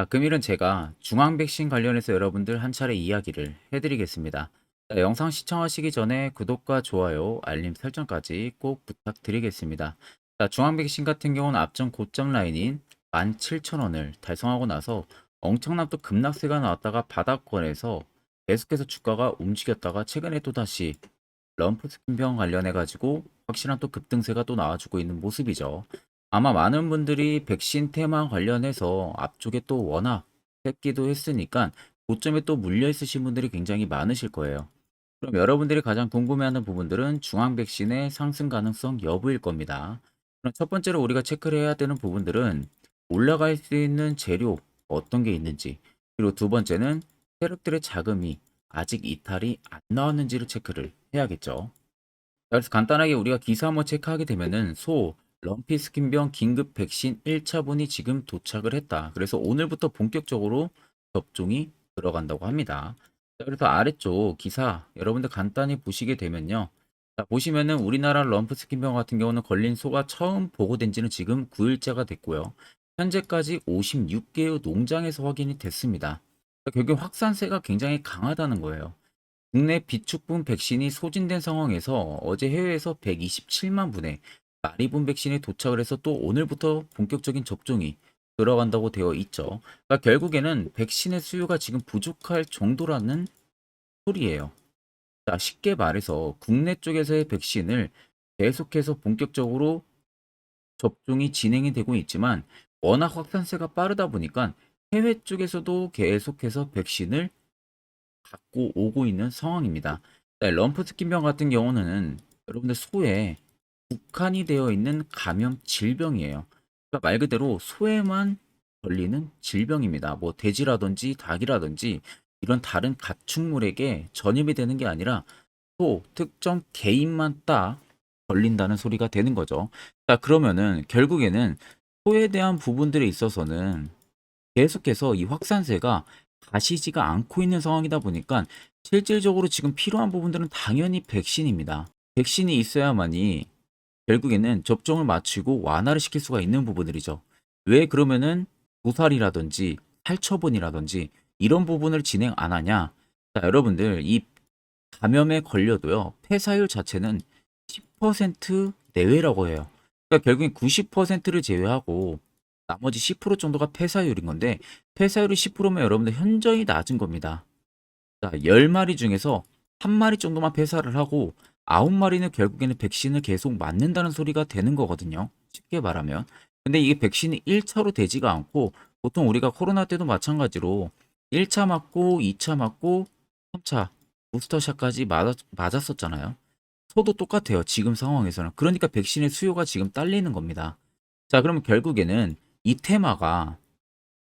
금일은 제가 중앙 백신 관련해서 여러분들 한 차례 이야기를 해드리겠습니다. 영상 시청하시기 전에 구독과 좋아요, 알림 설정까지 꼭 부탁드리겠습니다. 중앙 백신 같은 경우는 앞전 고점 라인인 17,000원을 달성하고 나서 엄청난 또 급락세가 나왔다가 바닥권에서 계속해서 주가가 움직였다가 최근에 또 다시 럼프 스킨병 관련해 가지고 확실한 또 급등세가 또 나와주고 있는 모습이죠. 아마 많은 분들이 백신 테마 관련해서 앞쪽에 또 워낙 했기도 했으니까 고점에 또 물려 있으신 분들이 굉장히 많으실 거예요. 그럼 여러분들이 가장 궁금해하는 부분들은 중앙 백신의 상승 가능성 여부일 겁니다. 그럼 첫 번째로 우리가 체크를 해야 되는 부분들은 올라갈 수 있는 재료 어떤 게 있는지, 그리고 두 번째는 세력들의 자금이 아직 이탈이 안 나왔는지를 체크를 해야겠죠. 그래서 간단하게 우리가 기사 한번 체크하게 되면은 럼피 스킨병 긴급 백신 1차분이 지금 도착을 했다. 그래서 오늘부터 본격적으로 접종이 들어간다고 합니다. 그래서 아래쪽 기사 여러분들 간단히 보시게 되면요. 보시면은 우리나라 럼프 스킨병 같은 경우는 걸린 소가 처음 보고된 지는 지금 9일째가 됐고요. 현재까지 56개의 농장에서 확인이 됐습니다. 결국 확산세가 굉장히 강하다는 거예요. 국내 비축분 백신이 소진된 상황에서 어제 해외에서 127만 분의 마리분 백신이 도착을 해서 또 오늘부터 본격적인 접종이 들어간다고 되어 있죠. 그러니까 결국에는 백신의 수요가 지금 부족할 정도라는 소리예요. 자, 쉽게 말해서 국내 쪽에서의 백신을 계속해서 본격적으로 접종이 진행이 되고 있지만 워낙 확산세가 빠르다 보니까 해외 쪽에서도 계속해서 백신을 갖고 오고 있는 상황입니다. 네, 럼프스킨병 같은 경우는 여러분들 소에 국한이 되어 있는 감염 질병이에요. 그러니까 말 그대로 소에만 걸리는 질병입니다. 뭐 돼지라든지 닭이라든지 이런 다른 가축물에게 전염이 되는 게 아니라 소 특정 개인만 딱 걸린다는 소리가 되는 거죠. 자, 그러면은 결국에는 소에 대한 부분들에 있어서는 계속해서 이 확산세가 가시지가 않고 있는 상황이다 보니까 실질적으로 지금 필요한 부분들은 당연히 백신입니다. 백신이 있어야만이 결국에는 접종을 마치고 완화를 시킬 수가 있는 부분들이죠. 왜 그러면은 도살이라든지 살처분이라든지 이런 부분을 진행 안 하냐? 자, 여러분들 이 감염에 걸려도요. 폐사율 자체는 10% 내외라고 해요. 그러니까 결국엔 90%를 제외하고 나머지 10% 정도가 폐사율인 건데 폐사율이 10%면 여러분들 현저히 낮은 겁니다. 자, 10마리 중에서 1마리 정도만 폐사를 하고 9마리는 결국에는 백신을 계속 맞는다는 소리가 되는 거거든요. 쉽게 말하면. 근데 이게 백신이 1차로 되지가 않고 보통 우리가 코로나 때도 마찬가지로 1차 맞고 2차 맞고 3차 부스터샷까지 맞았었잖아요. 소도 똑같아요. 지금 상황에서는. 그러니까 백신의 수요가 지금 딸리는 겁니다. 자, 그러면 결국에는 이 테마가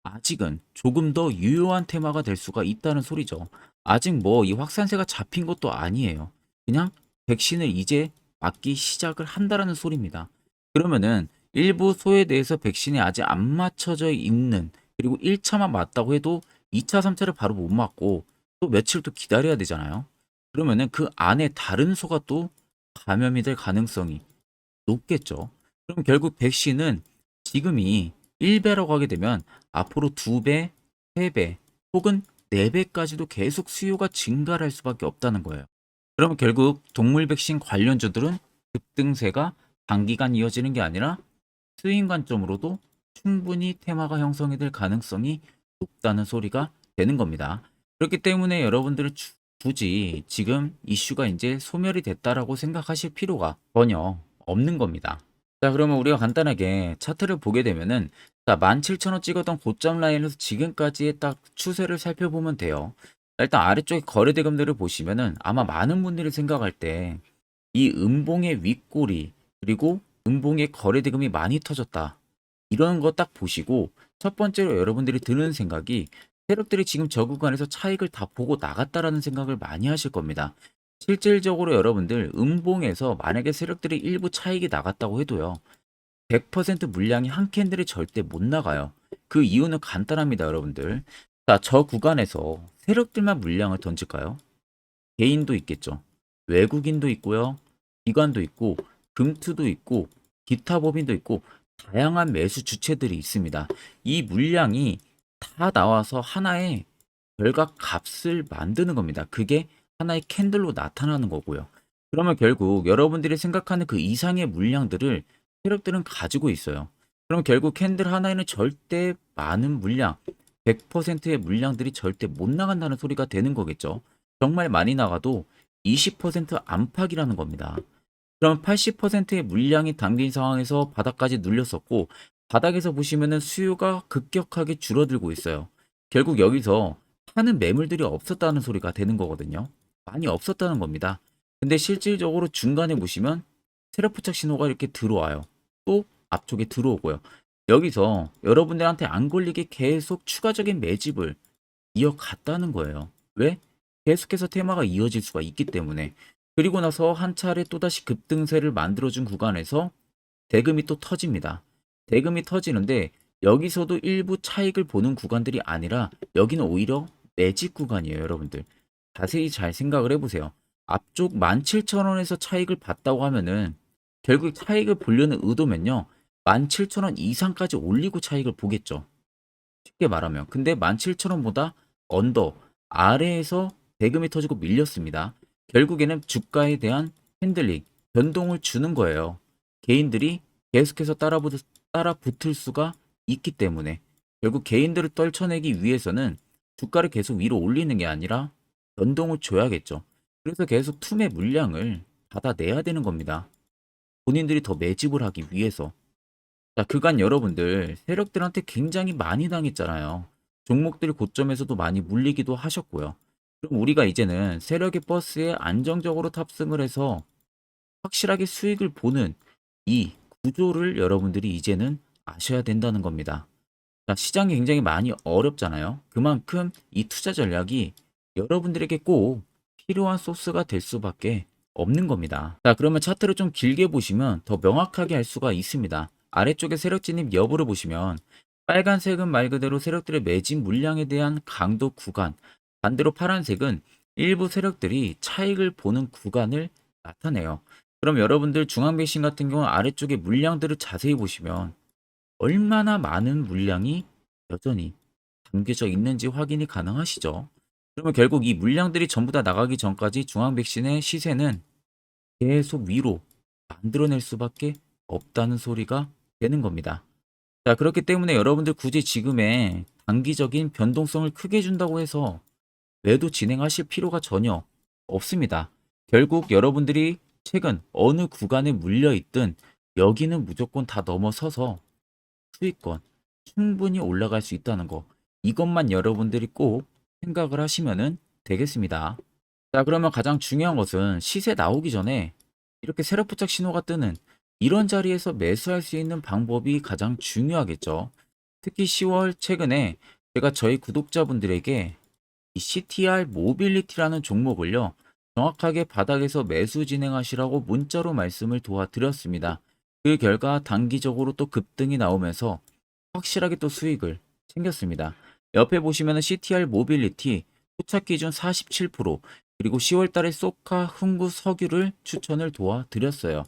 아직은 조금 더 유효한 테마가 될 수가 있다는 소리죠. 아직 뭐 이 확산세가 잡힌 것도 아니에요. 그냥 백신을 이제 맞기 시작을 한다라는 소리입니다. 그러면은 일부 소에 대해서 백신이 아직 안 맞춰져 있는, 그리고 1차만 맞다고 해도 2차, 3차를 바로 못 맞고 또 며칠 또 기다려야 되잖아요. 그러면은 그 안에 다른 소가 또 감염이 될 가능성이 높겠죠. 그럼 결국 백신은 지금이 1배라고 하게 되면 앞으로 2배, 3배 혹은 4배까지도 계속 수요가 증가할 를 수밖에 없다는 거예요. 그러면 결국 동물 백신 관련주들은 급등세가 단기간 이어지는 게 아니라 스윙 관점으로도 충분히 테마가 형성이 될 가능성이 높다는 소리가 되는 겁니다. 그렇기 때문에 여러분들은 굳이 지금 이슈가 이제 소멸이 됐다라고 생각하실 필요가 전혀 없는 겁니다. 자, 그러면 우리가 간단하게 차트를 보게 되면은 자, 17,000원 찍었던 고점 라인에서 지금까지의 딱 추세를 살펴보면 돼요. 일단 아래쪽에 거래 대금들을 보시면은 아마 많은 분들이 생각할 때 이 음봉의 윗꼬리 그리고 음봉의 거래 대금이 많이 터졌다. 이런 거 딱 보시고 첫 번째로 여러분들이 드는 생각이 세력들이 지금 저 구간에서 차익을 다 보고 나갔다라는 생각을 많이 하실 겁니다. 실질적으로 여러분들 음봉에서 만약에 세력들이 일부 차익이 나갔다고 해도요. 100% 물량이 한 캔들이 절대 못 나가요. 그 이유는 간단합니다, 여러분들. 자, 저 구간에서 세력들만 물량을 던질까요? 개인도 있겠죠. 외국인도 있고요. 기관도 있고, 금투도 있고, 기타 법인도 있고, 다양한 매수 주체들이 있습니다. 이 물량이 다 나와서 하나의 별과 값을 만드는 겁니다. 그게 하나의 캔들로 나타나는 거고요. 그러면 결국 여러분들이 생각하는 그 이상의 물량들을 세력들은 가지고 있어요. 그럼 결국 캔들 하나에는 절대 많은 물량, 100%의 물량들이 절대 못 나간다는 소리가 되는 거겠죠. 정말 많이 나가도 20% 안팎이라는 겁니다. 그럼 80%의 물량이 담긴 상황에서 바닥까지 눌렸었고, 바닥에서 보시면은 수요가 급격하게 줄어들고 있어요. 결국 여기서 파는 매물들이 없었다는 소리가 되는 거거든요. 많이 없었다는 겁니다. 근데 실질적으로 중간에 보시면 세력 포착 신호가 이렇게 들어와요. 또 앞쪽에 들어오고요. 여기서 여러분들한테 안 걸리게 계속 추가적인 매집을 이어갔다는 거예요. 왜? 계속해서 테마가 이어질 수가 있기 때문에. 그리고 나서 한 차례 또다시 급등세를 만들어준 구간에서 대금이 또 터집니다. 대금이 터지는데 여기서도 일부 차익을 보는 구간들이 아니라 여기는 오히려 매집 구간이에요, 여러분들. 자세히 잘 생각을 해보세요. 앞쪽 17,000원에서 차익을 봤다고 하면은 결국 차익을 보려는 의도면요. 17,000원 이상까지 올리고 차익을 보겠죠. 쉽게 말하면. 근데 17,000원보다 언더 아래에서 대금이 터지고 밀렸습니다. 결국에는 주가에 대한 핸들링, 변동을 주는 거예요. 개인들이 계속해서 따라 붙을 수가 있기 때문에 결국 개인들을 떨쳐내기 위해서는 주가를 계속 위로 올리는 게 아니라 변동을 줘야겠죠. 그래서 계속 투매 물량을 받아내야 되는 겁니다. 본인들이 더 매집을 하기 위해서. 자, 그간 여러분들 세력들한테 굉장히 많이 당했잖아요. 종목들 고점에서도 많이 물리기도 하셨고요. 그럼 우리가 이제는 세력의 버스에 안정적으로 탑승을 해서 확실하게 수익을 보는 이 구조를 여러분들이 이제는 아셔야 된다는 겁니다. 자, 시장이 굉장히 많이 어렵잖아요. 그만큼 이 투자 전략이 여러분들에게 꼭 필요한 소스가 될 수밖에 없는 겁니다. 자, 그러면 차트를 좀 길게 보시면 더 명확하게 알 수가 있습니다. 아래쪽에 세력 진입 여부를 보시면 빨간색은 말 그대로 세력들의 매집 물량에 대한 강도 구간, 반대로 파란색은 일부 세력들이 차익을 보는 구간을 나타내요. 그럼 여러분들 중앙배신 같은 경우 아래쪽에 물량들을 자세히 보시면 얼마나 많은 물량이 여전히 담겨져 있는지 확인이 가능하시죠. 그러면 결국 이 물량들이 전부 다 나가기 전까지 중앙백신의 시세는 계속 위로 만들어낼 수밖에 없다는 소리가 되는 겁니다. 자, 그렇기 때문에 여러분들 굳이 지금의 단기적인 변동성을 크게 준다고 해서 매도 진행하실 필요가 전혀 없습니다. 결국 여러분들이 최근 어느 구간에 물려 있든 여기는 무조건 다 넘어서서 수익권 충분히 올라갈 수 있다는 거. 이것만 여러분들이 꼭 생각을 하시면 되겠습니다. 자, 그러면 가장 중요한 것은 시세 나오기 전에 이렇게 세력 포착 신호가 뜨는 이런 자리에서 매수할 수 있는 방법이 가장 중요하겠죠. 특히 10월 최근에 제가 저희 구독자분들에게 이 CTR 모빌리티라는 종목을요, 정확하게 바닥에서 매수 진행하시라고 문자로 말씀을 도와드렸습니다. 그 결과 단기적으로 또 급등이 나오면서 확실하게 또 수익을 챙겼습니다. 옆에 보시면 CTR 모빌리티 포착 기준 47%, 그리고 10월 달에 소카 흥구 석유를 추천을 도와드렸어요.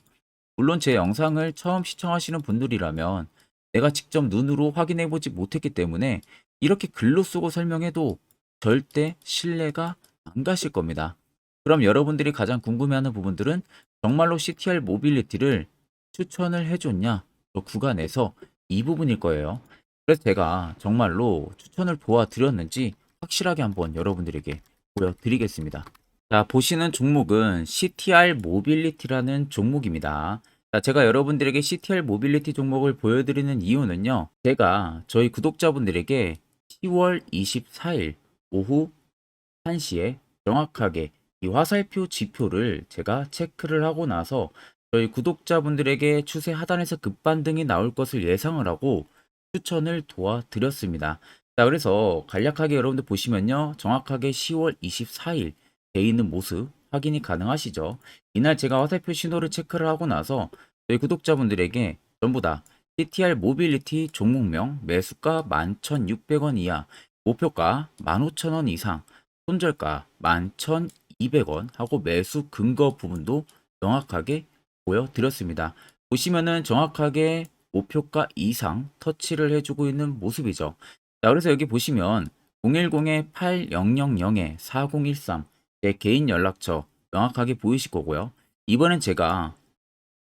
물론 제 영상을 처음 시청하시는 분들이라면 내가 직접 눈으로 확인해 보지 못했기 때문에 이렇게 글로 쓰고 설명해도 절대 신뢰가 안 가실 겁니다. 그럼 여러분들이 가장 궁금해하는 부분들은 정말로 CTR 모빌리티를 추천을 해줬냐? 그 구간에서 이 부분일 거예요. 그래서 제가 정말로 추천을 도와드렸는지 확실하게 한번 여러분들에게 보여드리겠습니다. 자, 보시는 종목은 CTR 모빌리티라는 종목입니다. 자, 제가 여러분들에게 CTR 모빌리티 종목을 보여드리는 이유는요. 제가 저희 구독자분들에게 10월 24일 오후 1시에 정확하게 이 화살표 지표를 제가 체크를 하고 나서 저희 구독자분들에게 추세 하단에서 급반등이 나올 것을 예상을 하고 추천을 도와드렸습니다. 자, 그래서 간략하게 여러분들 보시면요. 정확하게 10월 24일 돼 있는 모습 확인이 가능하시죠. 이날 제가 화살표 신호를 체크를 하고 나서 저희 구독자분들에게 전부 다 CTR 모빌리티 종목명 매수가 11,600원 이하, 목표가 15,000원 이상, 손절가 11,200원 하고 매수 근거 부분도 명확하게 보여드렸습니다. 보시면은 정확하게 목표가 이상 터치를 해주고 있는 모습이죠. 자, 그래서 여기 보시면 010-8000-4013 제 개인 연락처 명확하게 보이실 거고요. 이번엔 제가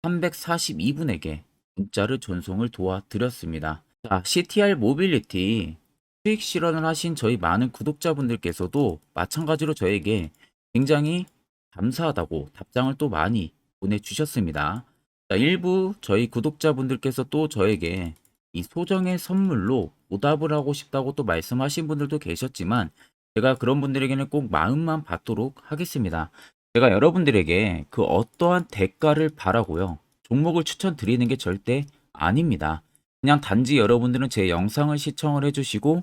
342분에게 문자를 전송을 도와드렸습니다. 자, CTR 모빌리티 수익 실현을 하신 저희 많은 구독자분들께서도 마찬가지로 저에게 굉장히 감사하다고 답장을 또 많이 보내주셨습니다. 자, 일부 저희 구독자분들께서 또 저에게 이 소정의 선물로 보답을 하고 싶다고 또 말씀하신 분들도 계셨지만 제가 그런 분들에게는 꼭 마음만 받도록 하겠습니다. 제가 여러분들에게 그 어떠한 대가를 바라고요. 종목을 추천드리는 게 절대 아닙니다. 그냥 단지 여러분들은 제 영상을 시청을 해주시고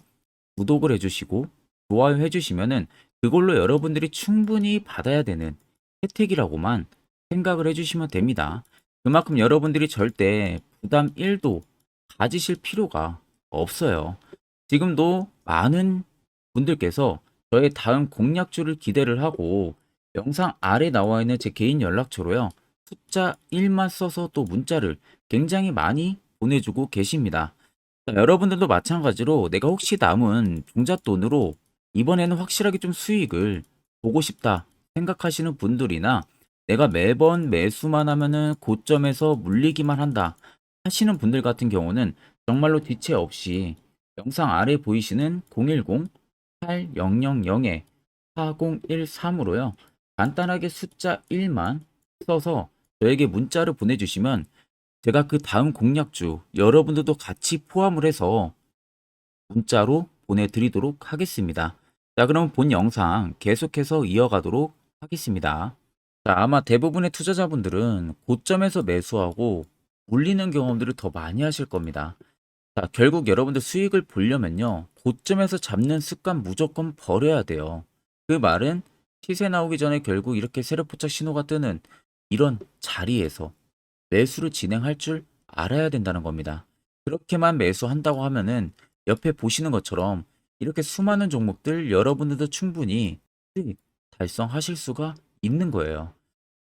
구독을 해주시고 좋아요 해주시면은 그걸로 여러분들이 충분히 받아야 되는 혜택이라고만 생각을 해주시면 됩니다. 그만큼 여러분들이 절대 부담 1도 가지실 필요가 없어요. 지금도 많은 분들께서 저의 다음 공략주를 기대를 하고 영상 아래 나와 있는 제 개인 연락처로요. 숫자 1만 써서 또 문자를 굉장히 많이 보내주고 계십니다. 자, 여러분들도 마찬가지로 내가 혹시 남은 종잣돈으로 이번에는 확실하게 좀 수익을 보고 싶다 생각하시는 분들이나 내가 매번 매수만 하면은 고점에서 물리기만 한다 하시는 분들 같은 경우는 정말로 지체 없이 영상 아래 보이시는 010-8000-4013으로요. 간단하게 숫자 1만 써서 저에게 문자를 보내주시면 제가 그 다음 공략주 여러분들도 같이 포함을 해서 문자로 보내드리도록 하겠습니다. 자, 그럼 본 영상 계속해서 이어가도록 하겠습니다. 자, 아마 대부분의 투자자분들은 고점에서 매수하고 물리는 경험들을 더 많이 하실 겁니다. 자, 결국 여러분들 수익을 보려면요. 고점에서 잡는 습관 무조건 버려야 돼요. 그 말은 시세 나오기 전에 결국 이렇게 세력포착 신호가 뜨는 이런 자리에서 매수를 진행할 줄 알아야 된다는 겁니다. 그렇게만 매수한다고 하면은 옆에 보시는 것처럼 이렇게 수많은 종목들 여러분들도 충분히 수익 달성하실 수가 있는 거예요.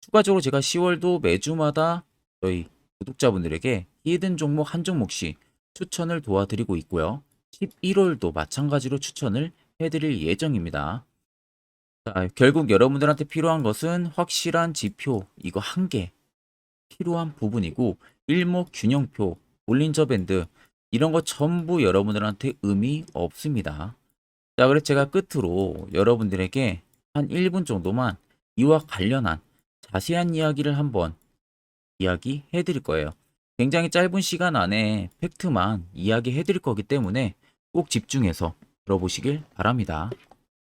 추가적으로 제가 10월도 매주마다 저희 구독자분들에게 히든 종목 한 종목씩 추천을 도와드리고 있고요. 11월도 마찬가지로 추천을 해드릴 예정입니다. 자, 결국 여러분들한테 필요한 것은 확실한 지표, 이거 한 개 필요한 부분이고 일목균형표, 볼린저 밴드 이런 거 전부 여러분들한테 의미 없습니다. 자, 그래서 제가 끝으로 여러분들에게 한 1분 정도만 이와 관련한 자세한 이야기를 한번 이야기해 드릴 거예요. 굉장히 짧은 시간 안에 팩트만 이야기해 드릴 거기 때문에 꼭 집중해서 들어보시길 바랍니다.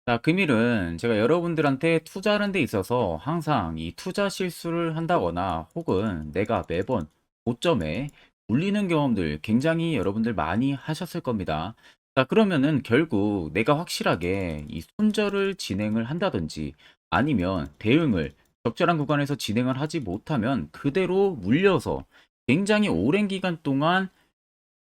자, 금일은 제가 여러분들한테 투자하는 데 있어서 항상 이 투자 실수를 한다거나 혹은 내가 매번 고점에 물리는 경험들 굉장히 여러분들 많이 하셨을 겁니다. 자, 그러면은 결국 내가 확실하게 이 손절을 진행을 한다든지 아니면 대응을 적절한 구간에서 진행을 하지 못하면 그대로 물려서 굉장히 오랜 기간 동안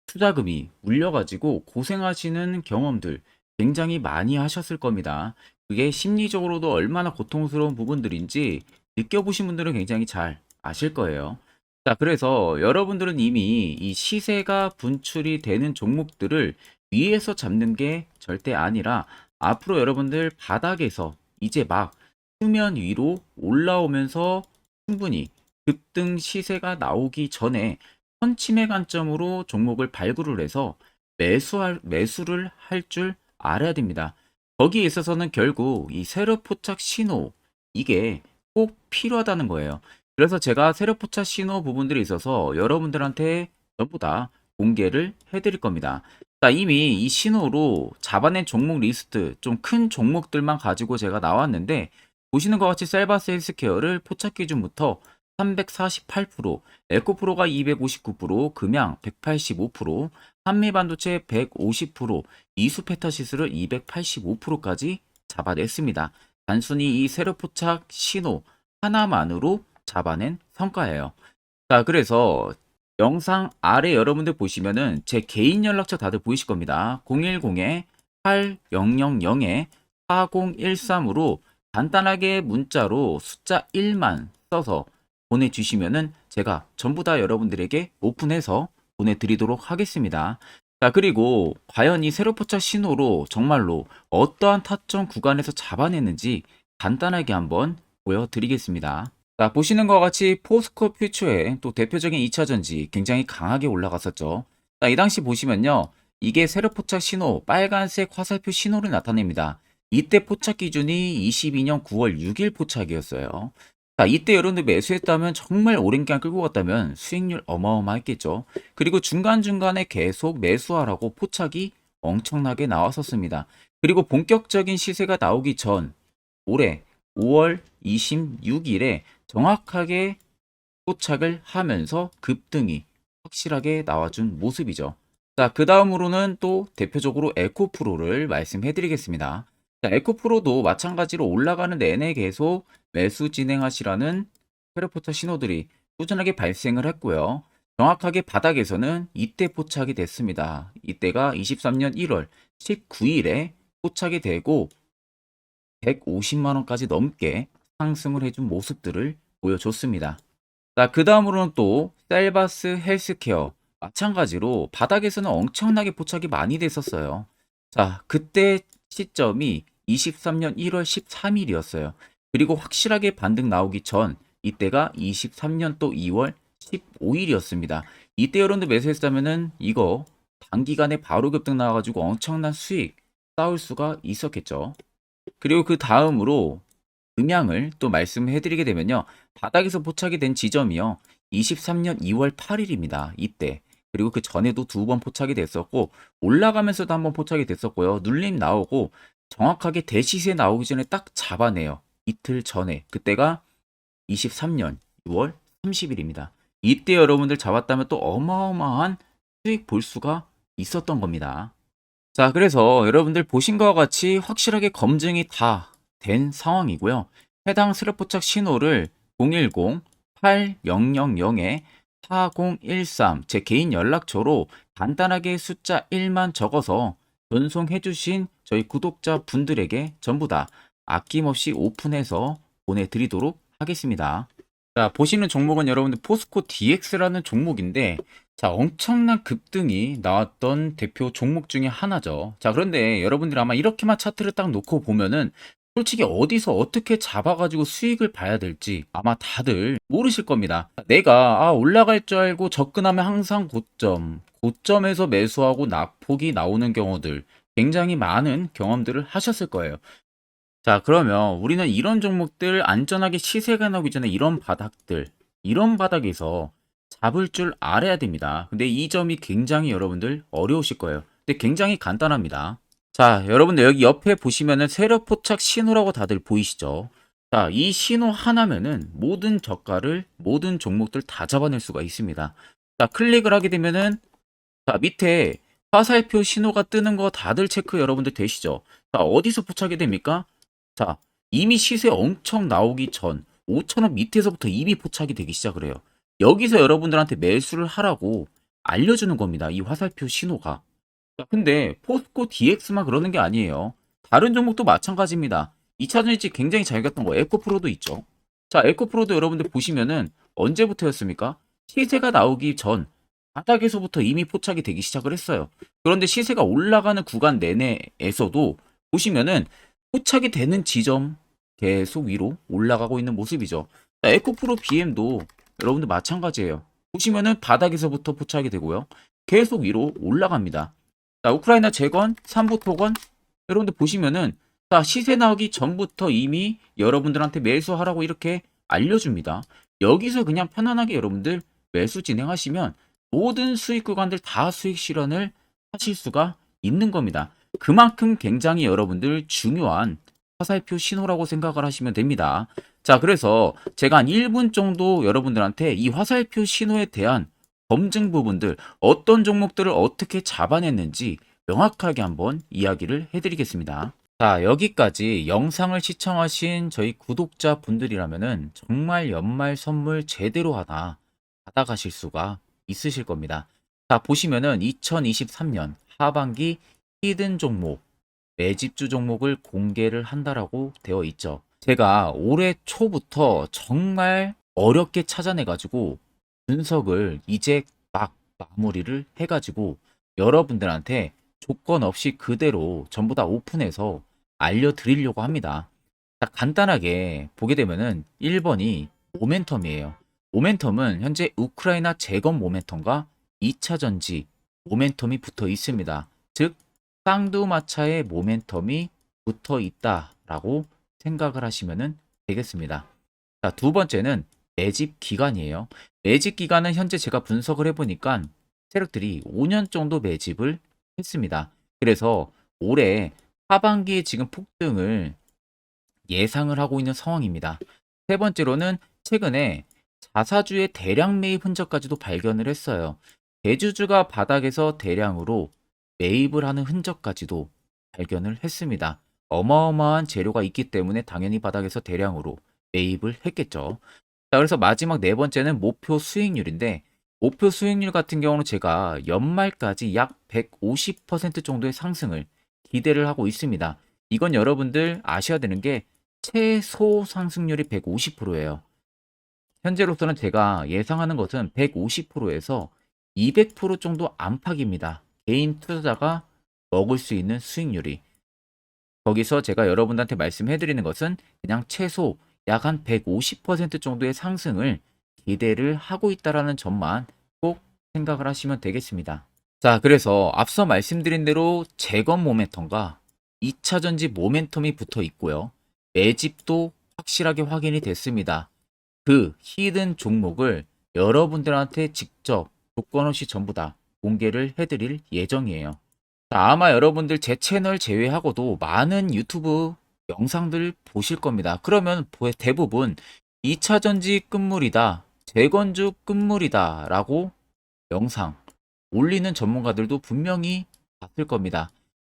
투자금이 물려가지고 고생하시는 경험들 굉장히 많이 하셨을 겁니다. 그게 심리적으로도 얼마나 고통스러운 부분들인지 느껴보신 분들은 굉장히 잘 아실 거예요. 자, 그래서 여러분들은 이미 이 시세가 분출이 되는 종목들을 위에서 잡는 게 절대 아니라 앞으로 여러분들 바닥에서 이제 막 수면 위로 올라오면서 충분히 급등 시세가 나오기 전에 선침해 관점으로 종목을 발굴을 해서 매수를 할 줄 알아야 됩니다. 거기에 있어서는 결국 이 세력 포착 신호 이게 꼭 필요하다는 거예요. 그래서 제가 세력 포착 신호 부분들이 있어서 여러분들한테 전부 다 공개를 해드릴 겁니다. 자, 이미 이 신호로 잡아낸 종목 리스트 좀 큰 종목들만 가지고 제가 나왔는데 보시는 것 같이 셀바스 헬스케어를 포착 기준부터 348%, 에코프로가 259%, 금양 185%, 한미반도체 150%, 이수페타시스를 285%까지 잡아냈습니다. 단순히 이 세력포착 신호 하나만으로 잡아낸 성과예요. 자, 그래서 영상 아래 여러분들 보시면은 제 개인 연락처 다들 보이실 겁니다. 010-8013으로 간단하게 문자로 숫자 1만 써서 보내주시면은 제가 전부 다 여러분들에게 오픈해서 보내드리도록 하겠습니다. 자, 그리고 과연 이 세로 포착 신호로 정말로 어떠한 타점 구간에서 잡아냈는지 간단하게 한번 보여드리겠습니다. 자, 보시는 것과 같이 포스코 퓨처의 또 대표적인 2차 전지 굉장히 강하게 올라갔었죠. 자, 이 당시 보시면요. 이게 세로 포착 신호, 빨간색 화살표 신호를 나타냅니다. 이때 포착 기준이 22년 9월 6일 포착이었어요. 자, 이때 여러분들 매수했다면 정말 오랜 기간 끌고 갔다면 수익률 어마어마했겠죠. 그리고 중간중간에 계속 매수하라고 포착이 엄청나게 나왔었습니다. 그리고 본격적인 시세가 나오기 전 올해 5월 26일에 정확하게 포착을 하면서 급등이 확실하게 나와준 모습이죠. 자, 그 다음으로는 또 대표적으로 에코프로를 말씀해 드리겠습니다. 자, 에코프로도 마찬가지로 올라가는 내내 계속 매수 진행하시라는 페르포차 신호들이 꾸준하게 발생을 했고요. 정확하게 바닥에서는 이때 포착이 됐습니다. 이때가 23년 1월 19일에 포착이 되고 150만 원까지 넘게 상승을 해준 모습들을 보여줬습니다. 자, 그 다음으로는 또 셀바스 헬스케어 마찬가지로 바닥에서는 엄청나게 포착이 많이 됐었어요. 자, 그때 시점이 23년 1월 13일이었어요. 그리고 확실하게 반등 나오기 전 이때가 23년 또 2월 15일이었습니다. 이때 여러분들 매수했다면은 이거 단기간에 바로 급등 나와가지고 엄청난 수익 쌓을 수가 있었겠죠. 그리고 그 다음으로 음향을 또 말씀해 드리게 되면요. 바닥에서 포착이 된 지점이요. 23년 2월 8일입니다. 이때. 그리고 그 전에도 두 번 포착이 됐었고 올라가면서도 한번 포착이 됐었고요. 눌림 나오고 정확하게 대시세 나오기 전에 딱 잡아내요. 이틀 전에. 그때가 23년 6월 30일입니다. 이때 여러분들 잡았다면 또 어마어마한 수익 볼 수가 있었던 겁니다. 자, 그래서 여러분들 보신 것과 같이 확실하게 검증이 다 된 상황이고요. 해당 스랩 포착 신호를 010-8000-4013 제 개인 연락처로 간단하게 숫자 1만 적어서 전송해 주신 저희 구독자 분들에게 전부 다 아낌없이 오픈해서 보내드리도록 하겠습니다. 자, 보시는 종목은 여러분들 포스코 DX라는 종목인데 자, 엄청난 급등이 나왔던 대표 종목 중에 하나죠. 자, 그런데 여러분들이 아마 이렇게만 차트를 딱 놓고 보면은 솔직히 어디서 어떻게 잡아가지고 수익을 봐야 될지 아마 다들 모르실 겁니다. 내가 올라갈 줄 알고 접근하면 항상 고점에서 매수하고 낙폭이 나오는 경우들 굉장히 많은 경험들을 하셨을 거예요. 자, 그러면 우리는 이런 종목들 안전하게 시세가 나오기 전에 이런 바닥에서 잡을 줄 알아야 됩니다. 근데 이 점이 굉장히 여러분들 어려우실 거예요. 근데 굉장히 간단합니다. 자, 여러분들 여기 옆에 보시면은 세력 포착 신호라고 다들 보이시죠? 자, 이 신호 하나면은 모든 저가를 모든 종목들 다 잡아낼 수가 있습니다. 자, 클릭을 하게 되면은 자, 밑에 화살표 신호가 뜨는 거 다들 체크 여러분들 되시죠? 자, 어디서 포착이 됩니까? 자, 이미 시세 엄청 나오기 전 5,000원 밑에서부터 이미 포착이 되기 시작을 해요. 여기서 여러분들한테 매수를 하라고 알려주는 겁니다. 이 화살표 신호가. 자, 근데 포스코 DX만 그러는 게 아니에요. 다른 종목도 마찬가지입니다. 2차 전지 굉장히 잘 갔던 거 에코프로도 있죠. 자, 에코프로도 여러분들 보시면은 언제부터였습니까? 시세가 나오기 전 바닥에서부터 이미 포착이 되기 시작을 했어요. 그런데 시세가 올라가는 구간 내내에서도 보시면은 포착이 되는 지점 계속 위로 올라가고 있는 모습이죠. 자, 에코프로 BM도 여러분들 마찬가지예요. 보시면은 바닥에서부터 포착이 되고요. 계속 위로 올라갑니다. 자, 우크라이나 재건, 삼부 토건 여러분들 보시면은 자, 시세 나오기 전부터 이미 여러분들한테 매수하라고 이렇게 알려줍니다. 여기서 그냥 편안하게 여러분들 매수 진행하시면 모든 수익 구간들 다 수익 실현을 하실 수가 있는 겁니다. 그만큼 굉장히 여러분들 중요한 화살표 신호라고 생각을 하시면 됩니다. 자, 그래서 제가 한 1분 정도 여러분들한테 이 화살표 신호에 대한 검증 부분들, 어떤 종목들을 어떻게 잡아냈는지 명확하게 한번 이야기를 해드리겠습니다. 자, 여기까지 영상을 시청하신 저희 구독자 분들이라면은 정말 연말 선물 제대로 하나 받아가실 수가 있으실 겁니다. 자, 보시면은 2023년 하반기 히든 종목, 매집주 종목을 공개를 한다라고 되어 있죠. 제가 올해 초부터 정말 어렵게 찾아내가지고 분석을 이제 막 마무리를 해가지고 여러분들한테 조건 없이 그대로 전부 다 오픈해서 알려드리려고 합니다. 자, 간단하게 보게 되면은 1번이 모멘텀이에요. 모멘텀은 현재 우크라이나 재건 모멘텀과 2차 전지 모멘텀이 붙어 있습니다. 즉, 쌍두마차의 모멘텀이 붙어 있다라고 생각을 하시면 되겠습니다. 자, 두 번째는 매집 기간이에요. 매집 기간은 현재 제가 분석을 해보니까 세력들이 5년 정도 매집을 했습니다. 그래서 올해 하반기에 지금 폭등을 예상을 하고 있는 상황입니다. 세 번째로는 최근에 자사주의 대량 매입 흔적까지도 발견을 했어요. 대주주가 바닥에서 대량으로 매입을 하는 흔적까지도 발견을 했습니다. 어마어마한 재료가 있기 때문에 당연히 바닥에서 대량으로 매입을 했겠죠. 자, 그래서 마지막 네 번째는 목표 수익률인데, 목표 수익률 같은 경우는 제가 연말까지 약 150% 정도의 상승을 기대를 하고 있습니다. 이건 여러분들 아셔야 되는 게 최소 상승률이 150%예요. 현재로서는 제가 예상하는 것은 150%에서 200% 정도 안팎입니다. 개인 투자자가 먹을 수 있는 수익률이. 거기서 제가 여러분들한테 말씀해 드리는 것은 그냥 최소 약 한 150% 정도의 상승을 기대를 하고 있다라는 점만 꼭 생각을 하시면 되겠습니다. 자, 그래서 앞서 말씀드린 대로 재건 모멘텀과 2차 전지 모멘텀이 붙어 있고요. 매집도 확실하게 확인이 됐습니다. 그 히든 종목을 여러분들한테 직접 조건 없이 전부 다 공개를 해드릴 예정이에요. 자, 아마 여러분들 제 채널 제외하고도 많은 유튜브 영상들 보실 겁니다. 그러면 대부분 2차 전지 끝물이다, 재건주 끝물이다 라고 영상 올리는 전문가들도 분명히 봤을 겁니다.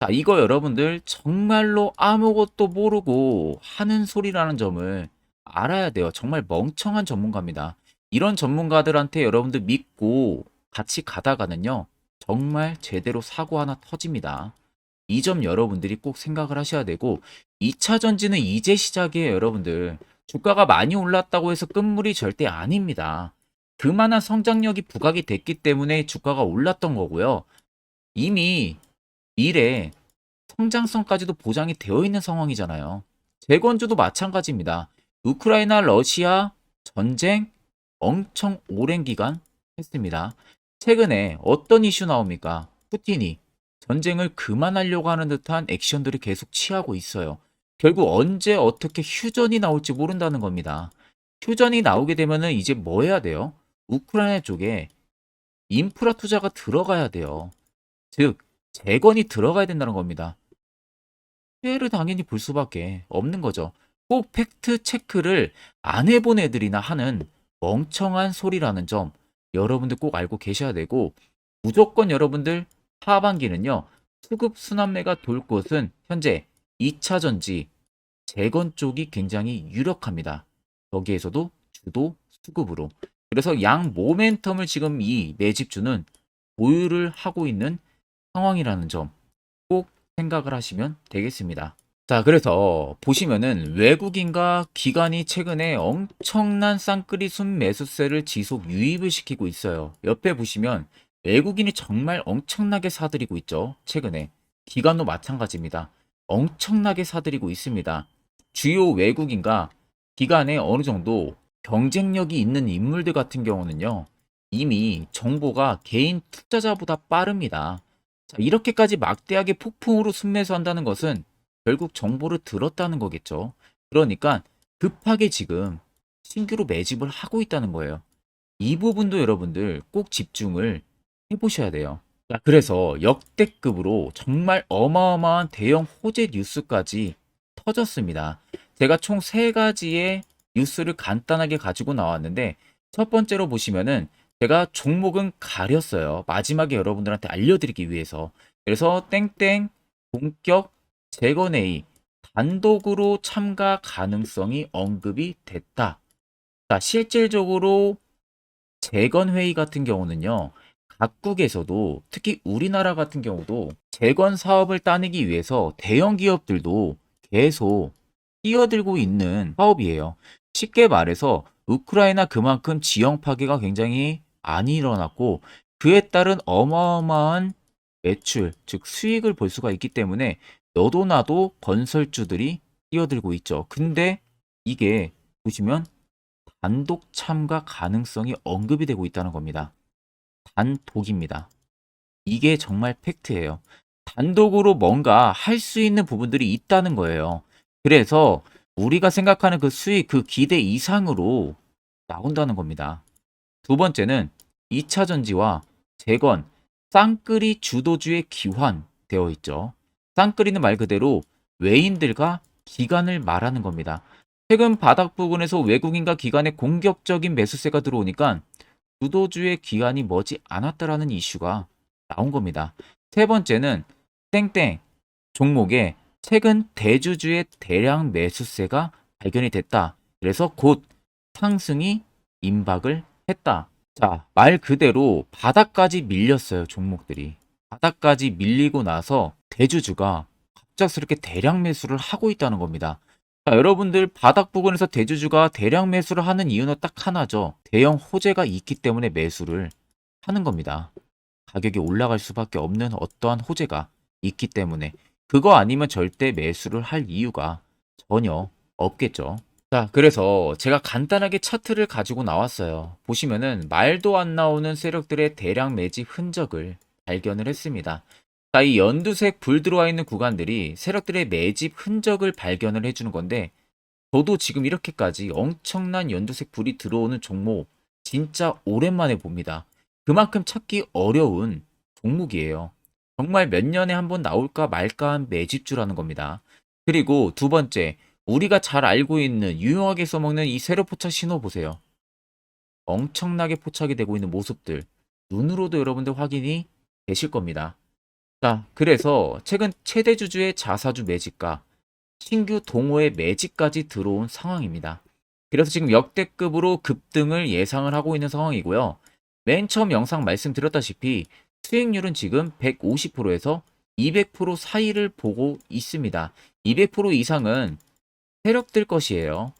자, 이거 여러분들 정말로 아무것도 모르고 하는 소리라는 점을 알아야 돼요. 정말 멍청한 전문가입니다. 이런 전문가들한테 여러분들 믿고 같이 가다가는요, 정말 제대로 사고 하나 터집니다. 이 점 여러분들이 꼭 생각을 하셔야 되고, 2차 전지는 이제 시작이에요, 여러분들. 주가가 많이 올랐다고 해서 끝물이 절대 아닙니다. 그만한 성장력이 부각이 됐기 때문에 주가가 올랐던 거고요. 이미 미래 성장성까지도 보장이 되어 있는 상황이잖아요. 재건주도 마찬가지입니다. 우크라이나 러시아 전쟁 엄청 오랜 기간 했습니다. 최근에 어떤 이슈 나옵니까? 푸틴이 전쟁을 그만하려고 하는 듯한 액션들을 계속 취하고 있어요. 결국 언제 어떻게 휴전이 나올지 모른다는 겁니다. 휴전이 나오게 되면은 이제 뭐 해야 돼요? 우크라이나 쪽에 인프라 투자가 들어가야 돼요. 즉, 재건이 들어가야 된다는 겁니다. 피해를 당연히 볼 수밖에 없는 거죠. 꼭 팩트 체크를 안 해본 애들이나 하는 멍청한 소리라는 점 여러분들 꼭 알고 계셔야 되고, 무조건 여러분들 하반기는요, 수급 순환매가 돌 곳은 현재 2차 전지 재건 쪽이 굉장히 유력합니다. 거기에서도 주도 수급으로. 그래서 양 모멘텀을 지금 이 매집주는 보유를 하고 있는 상황이라는 점 꼭 생각을 하시면 되겠습니다. 자, 그래서 보시면은 외국인과 기관이 최근에 엄청난 쌍끌이 순매수세를 지속 유입을 시키고 있어요. 옆에 보시면 외국인이 정말 엄청나게 사들이고 있죠. 최근에. 기관도 마찬가지입니다. 엄청나게 사들이고 있습니다. 주요 외국인과 기관에 어느 정도 경쟁력이 있는 인물들 같은 경우는요, 이미 정보가 개인 투자자보다 빠릅니다. 자, 이렇게까지 막대하게 폭풍으로 순매수한다는 것은 결국 정보를 들었다는 거겠죠. 그러니까 급하게 지금 신규로 매집을 하고 있다는 거예요. 이 부분도 여러분들 꼭 집중을 해보셔야 돼요. 자, 그래서 역대급으로 정말 어마어마한 대형 호재 뉴스까지 터졌습니다. 제가 총 3가지의 뉴스를 간단하게 가지고 나왔는데, 첫 번째로 보시면은 제가 종목은 가렸어요. 마지막에 여러분들한테 알려드리기 위해서. 그래서 땡땡 본격 재건회의 단독으로 참가 가능성이 언급이 됐다. 자, 실질적으로 재건회의 같은 경우는요, 각국에서도 특히 우리나라 같은 경우도 재건 사업을 따내기 위해서 대형 기업들도 계속 뛰어들고 있는 사업이에요. 쉽게 말해서 우크라이나 그만큼 지형 파괴가 굉장히 많이 일어났고, 그에 따른 어마어마한 매출, 즉 수익을 볼 수가 있기 때문에 너도 나도 건설주들이 뛰어들고 있죠. 근데 이게 보시면 단독 참가 가능성이 언급이 되고 있다는 겁니다. 단독입니다. 이게 정말 팩트예요. 단독으로 뭔가 할 수 있는 부분들이 있다는 거예요. 그래서 우리가 생각하는 그 수익, 그 기대 이상으로 나온다는 겁니다. 두 번째는 2차 전지와 재건, 쌍끌이 주도주의 기환되어 있죠. 쌍끌이는 말 그대로 외인들과 기관을 말하는 겁니다. 최근 바닥 부근에서 외국인과 기관의 공격적인 매수세가 들어오니까 주도주의 기관이 머지 않았다라는 이슈가 나온 겁니다. 세 번째는 땡땡 종목에 최근 대주주의 대량 매수세가 발견이 됐다. 그래서 곧 상승이 임박을 했다. 자, 말 그대로 바닥까지 밀렸어요, 종목들이. 바닥까지 밀리고 나서 대주주가 갑작스럽게 대량 매수를 하고 있다는 겁니다. 자, 여러분들 바닥 부근에서 대주주가 대량 매수를 하는 이유는 딱 하나죠. 대형 호재가 있기 때문에 매수를 하는 겁니다. 가격이 올라갈 수밖에 없는 어떠한 호재가 있기 때문에 그거 아니면 절대 매수를 할 이유가 전혀 없겠죠. 자, 그래서 제가 간단하게 차트를 가지고 나왔어요. 보시면은 말도 안 나오는 세력들의 대량 매집 흔적을 발견을 했습니다. 자, 이 연두색 불 들어와 있는 구간들이 세력들의 매집 흔적을 발견을 해주는 건데, 저도 지금 이렇게까지 엄청난 연두색 불이 들어오는 종목 진짜 오랜만에 봅니다. 그만큼 찾기 어려운 종목이에요. 정말 몇 년에 한 번 나올까 말까한 매집주라는 겁니다. 그리고 두 번째, 우리가 잘 알고 있는 유용하게 써먹는 이 세로 포착 신호 보세요. 엄청나게 포착이 되고 있는 모습들 눈으로도 여러분들 확인이 되실 겁니다. 자, 그래서 최근 최대 주주의 자사주 매집과 신규 동호회 매집까지 들어온 상황입니다. 그래서 지금 역대급으로 급등을 예상을 하고 있는 상황이고요. 맨 처음 영상 말씀드렸다시피 수익률은 지금 150%에서 200% 사이를 보고 있습니다. 200% 이상은 세력들 것이에요.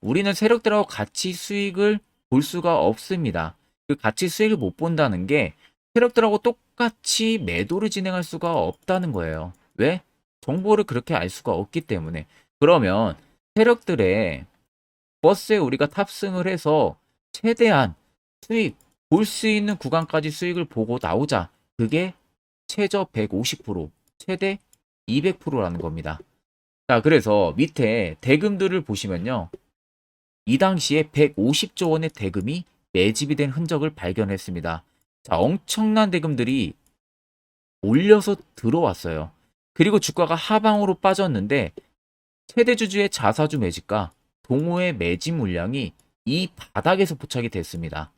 우리는 세력들하고 같이 수익을 볼 수가 없습니다. 그 같이 수익을 못 본다는 게 세력들하고 똑같이 매도를 진행할 수가 없다는 거예요. 왜? 정보를 그렇게 알 수가 없기 때문에. 그러면 세력들의 버스에 우리가 탑승을 해서 최대한 수익, 볼 수 있는 구간까지 수익을 보고 나오자. 그게 최저 150%, 최대 200%라는 겁니다. 자, 그래서 밑에 대금들을 보시면요. 이 당시에 150조 원의 대금이 매집이 된 흔적을 발견했습니다. 자, 엄청난 대금들이 몰려서 들어왔어요. 그리고 주가가 하방으로 빠졌는데 최대 주주의 자사주 매집과 동호회 매집 물량이 이 바닥에서 포착이 됐습니다.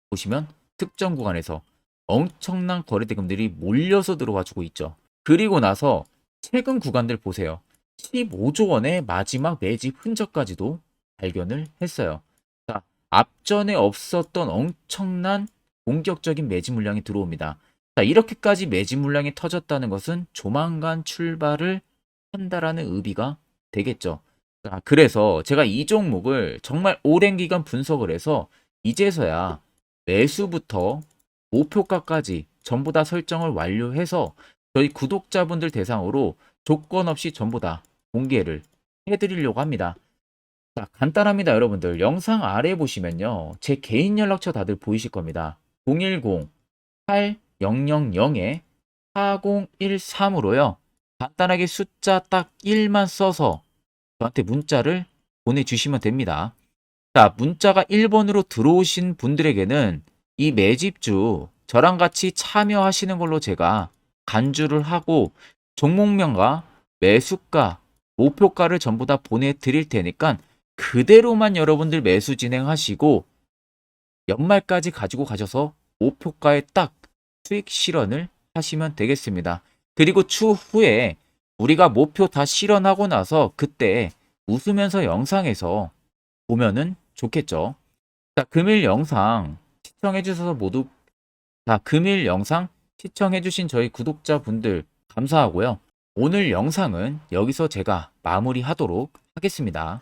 보시면 특정 구간에서 엄청난 거래 대금들이 몰려서 들어와주고 있죠. 그리고 나서 최근 구간들 보세요. 15조 원의 마지막 매집 흔적까지도 발견을 했어요. 자, 앞전에 없었던 엄청난 공격적인 매집 물량이 들어옵니다. 자, 이렇게까지 매집 물량이 터졌다는 것은 조만간 출발을 한다라는 의미가 되겠죠. 자, 그래서 제가 이 종목을 정말 오랜 기간 분석을 해서 이제서야 매수부터 목표가까지 전부 다 설정을 완료해서 저희 구독자분들 대상으로 조건 없이 전부 다 공개를 해드리려고 합니다. 자, 간단합니다, 여러분들. 영상 아래 보시면요. 제 개인 연락처 다들 보이실 겁니다. 010-8000-4013으로요. 간단하게 숫자 딱 1만 써서 저한테 문자를 보내주시면 됩니다. 자, 문자가 1번으로 들어오신 분들에게는 이 매집주 저랑 같이 참여하시는 걸로 제가 간주를 하고 종목명과 매수가, 목표가를 전부 다 보내드릴 테니까 그대로만 여러분들 매수 진행하시고 연말까지 가지고 가셔서 목표가에 딱 수익 실현을 하시면 되겠습니다. 그리고 추후에 우리가 목표 다 실현하고 나서 그때 웃으면서 영상에서 보면은 좋겠죠. 자, 금일 영상 시청해 주셔서 모두 금일 영상 시청해 주신 저희 구독자분들 감사하고요. 오늘 영상은 여기서 제가 마무리하도록 하겠습니다.